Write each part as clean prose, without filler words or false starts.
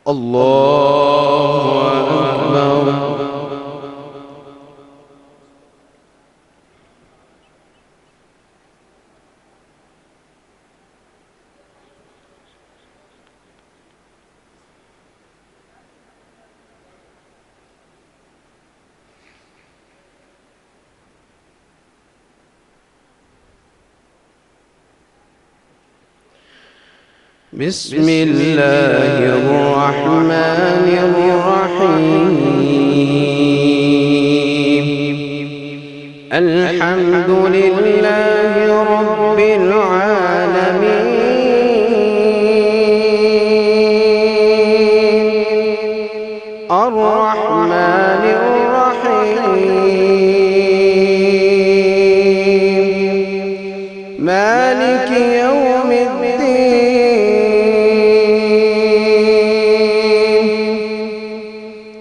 الله أكبر. بسم الله الرحمن الرحيم. الحمد لله رب العالمين الرحمن الرحيم مالك يوم الدين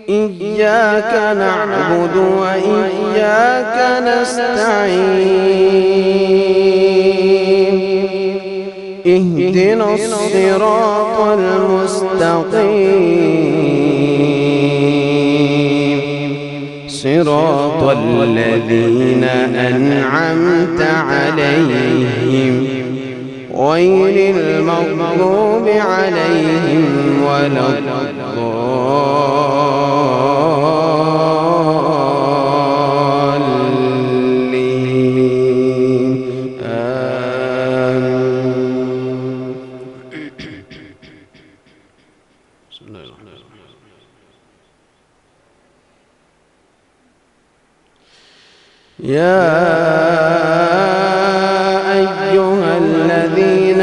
إياك نعبد وإياك نستعين اهدنا الصراط المستقيم صراط الذين أنعمت عليهم غير المغضوب عليهم ولا الضالين آمين. بسم الله الرحمن الرحيم. يا أيها الذين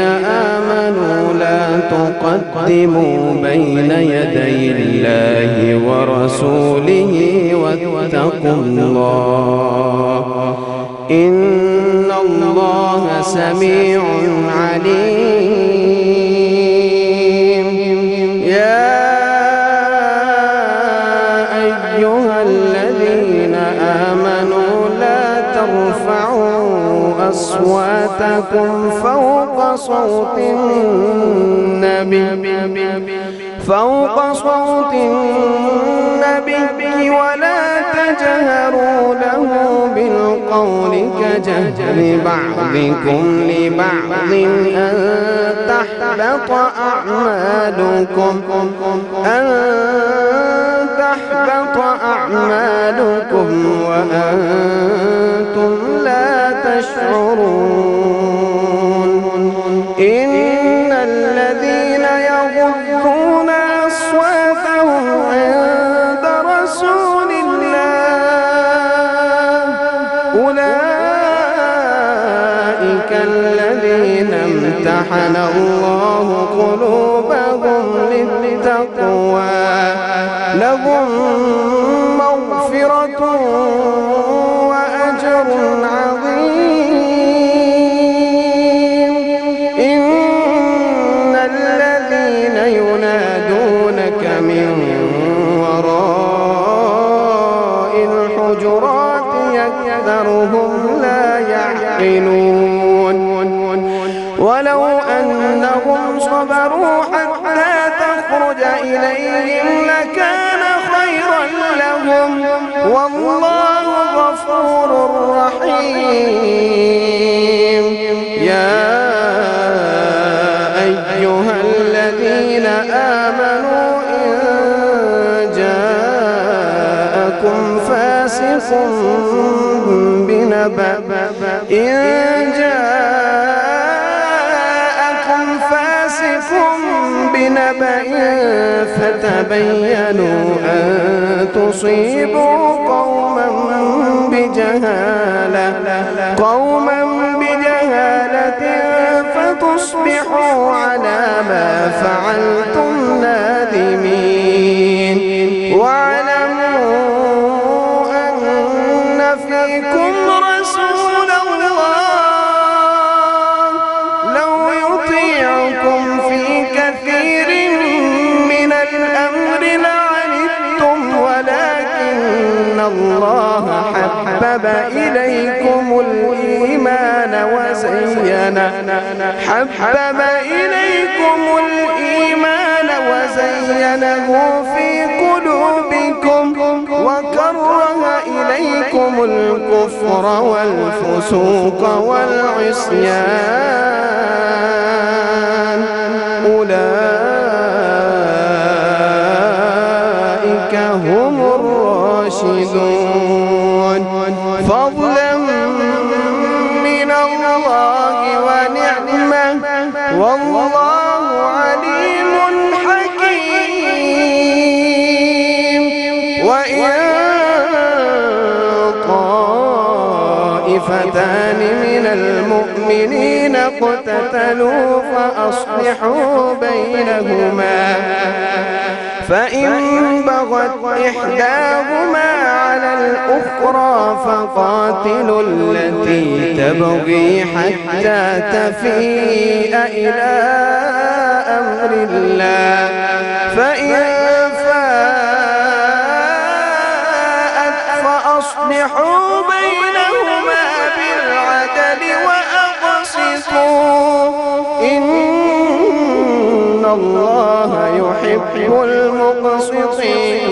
آمنوا لا تقدموا بين يدي الله ورسوله واتقوا الله إن الله سميع عليم. يا أيها الذين آمنوا لا ترفعوا أصواتكم فوق صوت النبي ولا تجهروا له بالقول كجهر بعضكم لبعض أن تحبط أعمالكم وأنتم لا تشعرون. إن الذين يغضون أصواتهم عند رسول الله أولئك الذين امتحن الله قلوبهم للتقوى لهم مغفرة وأجر عظيم. إن الذين ينادونك من وراء الحجرات أكثرهم لا يعقلون. ولو أنهم صبروا حتى تخرج إليهم لكان خيرا لهم والله غفور رحيم. يا أيها الذين آمنوا إن جاءكم فاسق بنبأ فتبينوا أن تصيبوا قوما بجهالة فتصبحوا على ما فعلتم نادمين. واعلموا أن فيكم رسول الله لو يطيعكم في كثير من الأمر لعنتم ولكن الله حبب إليكم الإيمان وزينه في قلوبكم وكره إليكم الكفر والفسوق والعصيان أولئك هم الراشدون فضلا من الله ونعمة والله عليم حكيم وإن طائفتان من المؤمنين اقتتلوا فأصلحوا بينهما فإن بغت إحداهما على الأخرى فقاتلوا التي تبغي حتى تفيء إلى أمر الله فإن فاءت فأصلحوا بينهما بالعدل وأقسطوا إن الله يحب المقسطين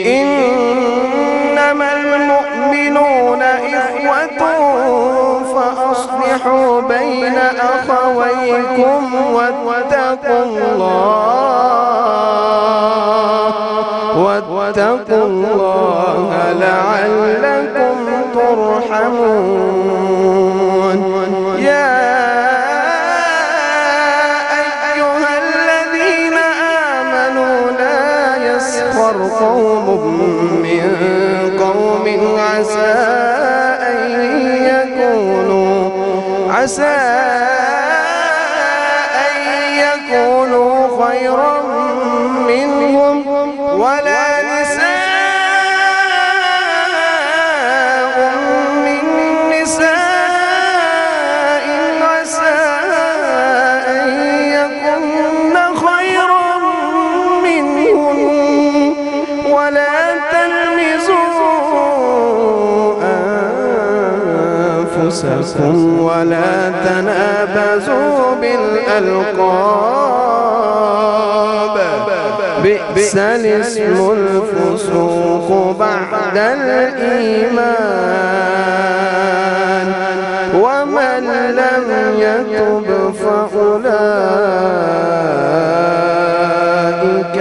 إنما المؤمنون إخوة فأصلحوا بين أخويكم واتقوا الله لعلكم ترحمون يا أيها الذين آمنوا لا يسخر قوم من قوم عسى أن يكونوا خيرا منهم ولا نساء من نساء عسى أن يكن خيرا منهم ولا تلمزوا أنفسكم ولا تنابزوا بالألقاب بئس الاسم الفسوق بعد الإيمان ومن لم يتب فأولئك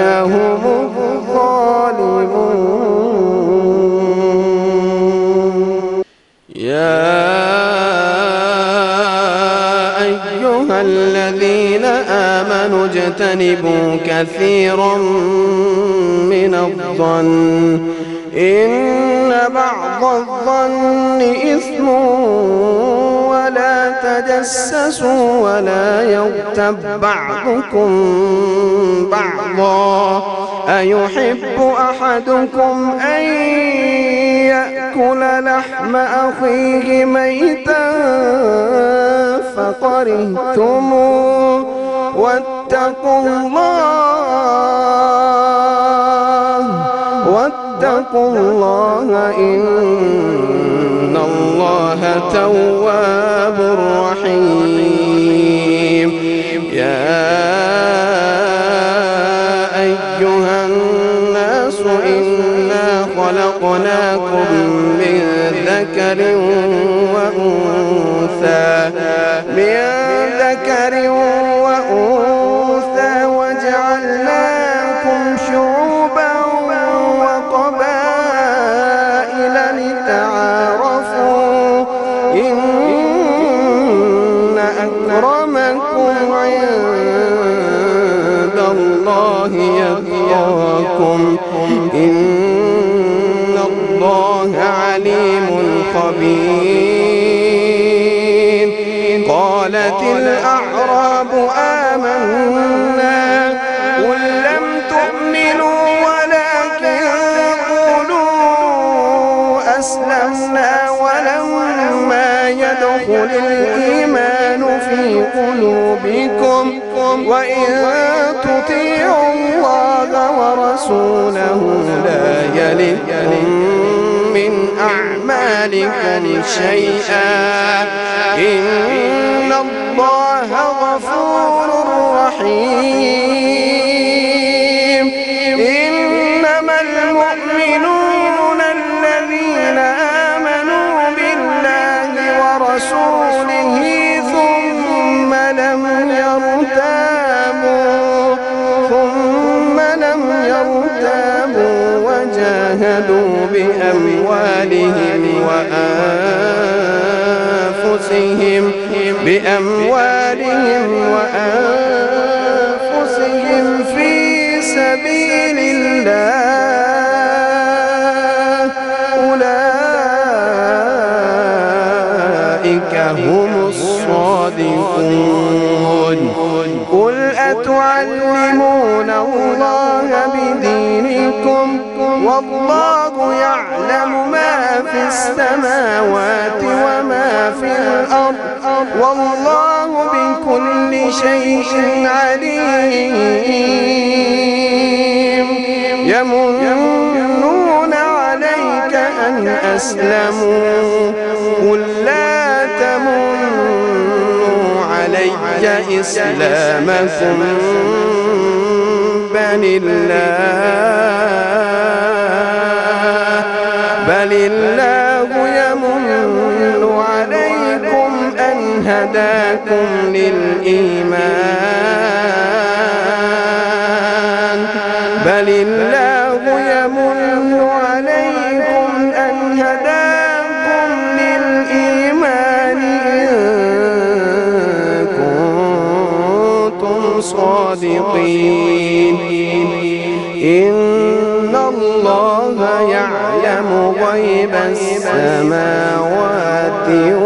هم الظالمون يا أيها الذين آمنوا اجتنبوا كثيرا من الظن إن بعض الظن إثم ولا تجسسوا ولا يغتب بعضكم بعضا أيحب أحدكم أن يأكل لحم أخيه ميتا فكرهتموه واتقوا الله إن الله تواب رحيم يا أيها الناس إنا خلقناكم من ذكر وأنثى وجعلناكم شعوبا وقبائل لتعارفوا إن أكرمكم عند الله يتقاكم إن الله عليم خبير قالت الأعراب آمنا قل لم تؤمنوا ولكن قولوا أسلمنا ولما يدخل الإيمان في قلوبكم وإن تطيعوا الله ورسوله لا يلدكم من أعمالكم شيئا إن الله غفور رحيم جاهدوا بأموالهم وأنفسهم في سبيل الله أولئك هم الصادقون. قل أتعلمون الله بدينكم والله يعلم ما في السماوات وما في الأرض والله بكل شيء عليم. يمنون عليك أن أسلموا قل لا تمنوا علي إسلامكم بل الله يمن عليكم أن هداكم للإيمان بل الله يمن عليكم أن هداكم للإيمان إن كنتم صادقين. إن الله يعلم غيب السماوات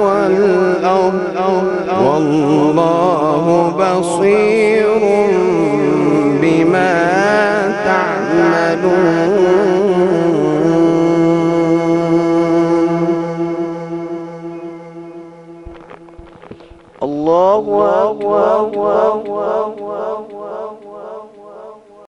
والأرض والله بصير بما تعملون. الله أكبر.